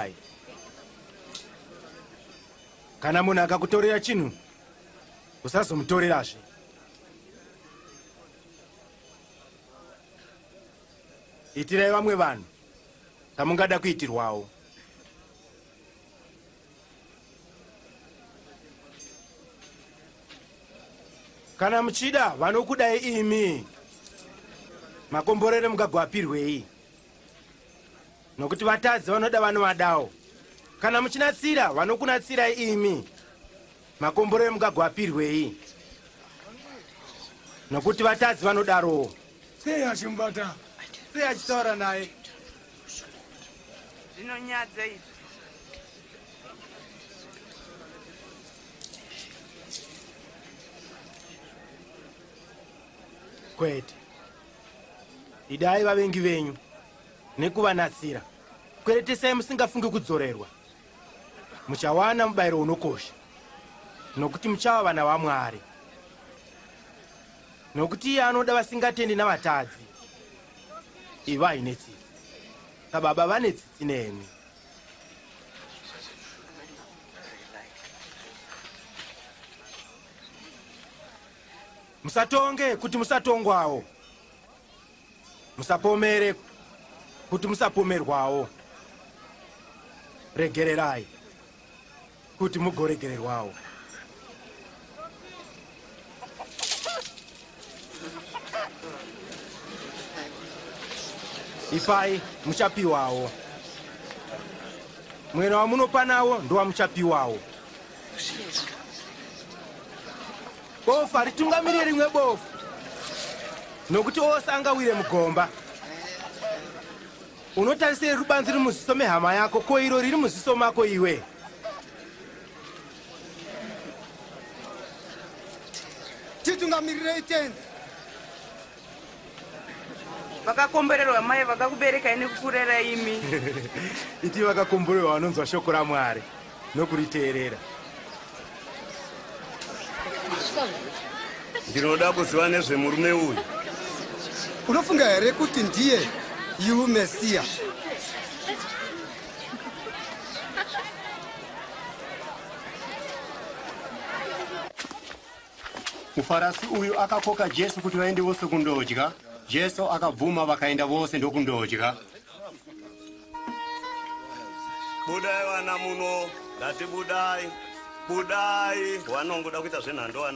Hai. Kana munhu akakutorera chinhu, usazomutorerazve. Itirai vamwe vanhu kamungada kuitirwawo. Kana muchida vanokudai imi, makomborere mungagwapirwei. Nokuti vatadzi vanoda vanovadawo. Kana muchinatsira vanokunatsirai imi, makomborere mungagwapirwei. Nokuti vatadzi vanodarowo. Sei achimubata? Sei achitaura naye? Zvinonyadza izvi. Kwete. Idai vavengi venyu nekuvanatsira. Kweretesai musingafungi kudzorerwa. Muchawana mubayiro unokosha. Nokuti muchava vana vaMwari. Nokuti iye anoda vasingatendi navatadzi. Ivo haine tsitsi. Sababa vane tsitsi nemi. Musatonge kuti musatongwawo. Musapomere kuti musapomerwawo. Regererai kuti mugoregererwawo. Ipai muchapiwawo. Mwena wamunopa nawo ndowamuchapiwawo. Bofu haritungamirire rimwe bofu. Nokuti ose angawire mugomba. Unotarisei rubanzi riri muziso mehama yako, ko iro riri muziso mako iwe. Titungamirire tenzi. Vakakomborerwa mai vakakuberekai nekukurera imi. Iti vakakomborerwa vanonzwa shoko raMwari nokuriteerera. Ndinoda kuziva nezvemurume uyu. Unofunga here kuti ndiye iwe Mesiya? Mufarasi uyu akakoka Jesu kuti vaende vose kundodya. Jesu akabvuma vakaenda vose ndokundodya. Budai vana muno, ngati budai. Budai, wanongoda kuita zvenhando.